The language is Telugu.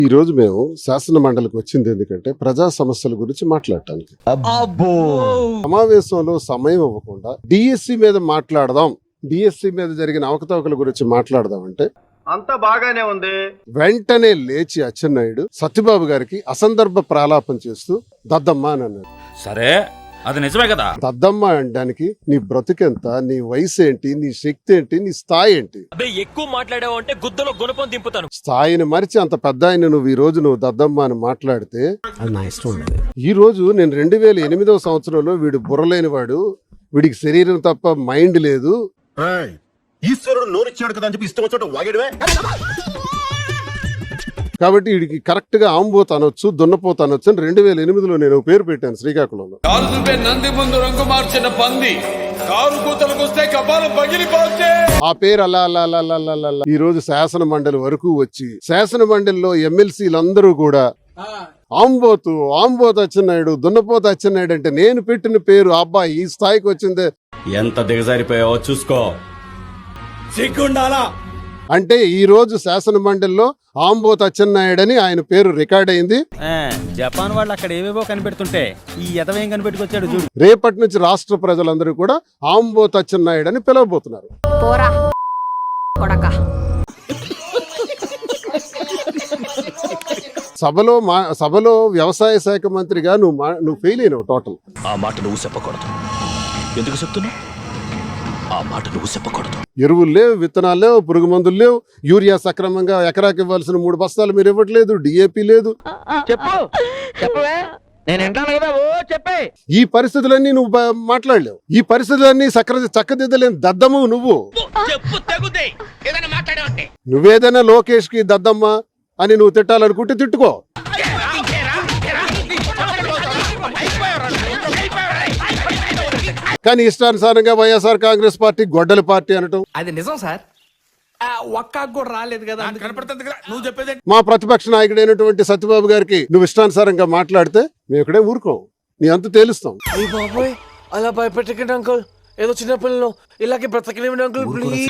ఈ రోజు మేము శాసన మండలికి వచ్చింది ఎందుకంటే ప్రజా సమస్యల గురించి మాట్లాడటానికి. సమావేశంలో సమయం ఇవ్వకుండా డిఎస్సి మీద మాట్లాడదాం, డిఎస్సి మీద జరిగిన అవకతవకల గురించి మాట్లాడదాం అంటే అంతా బాగానే ఉంది. వెంటనే లేచి అచ్చెన్నాయుడు సత్యబాబు గారికి అసందర్భ ప్రాలాపం చేస్తూ దద్దమ్మ అని అన్నాడు. సరే, అది నిజమే కదా. దద్దమ్మ అనడానికి నీ బ్రతుకెంత, నీ వయసు ఏంటి, నీ శక్తి ఏంటి, నీ స్థాయి ఏంటి? ఎక్కువ మాట్లాడావు అంటే గుద్దలో గుణపం దింపుతాను. స్థాయిని మరిచి అంత పెద్ద ఆయన నువ్వు ఈ రోజు నువ్వు దద్దమ్మ అని మాట్లాడితే ఈ రోజు నేను 2008వ సంవత్సరంలో వీడు బుర్రలేని వాడు, వీడికి శరీరం తప్ప మైండ్ లేదు, ఈశ్వరుడు నోరిచ్చాడు కదా అని చెప్పి ఇష్టం వచ్చాడు వాగేడువే. కాబట్టి వీడికి కరెక్ట్ గా ఆంబోత్ అనొచ్చు, దున్నపోతు అనొచ్చు అని 2008లో నేను పేరు పెట్టాను శ్రీకాకుళంలో. నంది ముందు రంగు మార్చిన పంది కారు కూతలకు వస్తే కపాలం పగిలిపోతే ఆ పేరు అలా అలా అలా అలా అలా అలా ఈ రోజు శాసన మండలి వరకు వచ్చి శాసన మండలిలో ఎమ్మెల్సీలందరూ కూడా ఆంబోతు అచ్చెన్నాయుడు, దున్నపోతు అచ్చెన్నాయుడు అంటే నేను పెట్టిన పేరు. అబ్బాయి ఈ స్థాయికి వచ్చిందే, ఎంత దిగజారిపోయావో చూసుకో, సిగ్గుండాలా. అంటే ఈ రోజు శాసన మండలిలో ఆంబోతు అచ్చెన్నాయుడు అని ఆయన పేరు రికార్డ్ అయింది. జపాన్ వాళ్ళు అక్కడ ఏవేవో కనిపెడుతుంటే ఈ ఎదవేం కనిపెట్టుకొచ్చాడు చూడు. రేపటి నుంచి రాష్ట్ర ప్రజలందరూ కూడా ఆంబోతు అచ్చెన్నాయుడు అని పిలవబోతున్నారు. సభలో వ్యవసాయ శాఖ మంత్రిగా నువ్వు ఫెయిల్ అయినావు టోటల్. ఆ మాట నువ్వు చెప్పకూడదు. ఎందుకు చెప్తున్నా? ఆ మాట నువ్వు చెప్పకూడదు. ఎరువులు లేవు, విత్తనాలు లేవు, పురుగు మందులు లేవు, యూరియా సక్రమంగా ఎకరాకి ఇవ్వాల్సిన 3 బస్తాలు మీరు ఇవ్వట్లేదు, డిఏపి లేదు. ఈ పరిస్థితులన్నీ నువ్వు మాట్లాడలేవు. ఈ పరిస్థితులన్నీ చక్కదిద్దలేని దద్దమ్మ నువ్వు. నువ్వేదైనా లోకేష్ కి దద్దమ్మ అని నువ్వు తిట్టాలనుకుంటే తిట్టుకో. కానీ ఇష్టానుసారంగా వైఎస్ఆర్ కాంగ్రెస్ పార్టీ గొడ్డలి పార్టీ అనటం అది నిజం సార్. ఒక్క కూడా రాలేదు కదా, కనపడుతుంది కదా నువ్వు చెప్పేది. మా ప్రతిపక్ష నాయకుడైనటువంటి సత్యబాబు గారికి నువ్వు ఇష్టానుసారంగా మాట్లాడితే మేము ఇక్కడే ఊరుకోం, నీ అంత తేలుస్తాం. బాబోయ్, అలా భయపెట్టకండి అంకుల్, ఏదో చిన్న పిల్లలు ఇలాగే బ్రతకలేమండి అంకుల్ ప్లీజ్.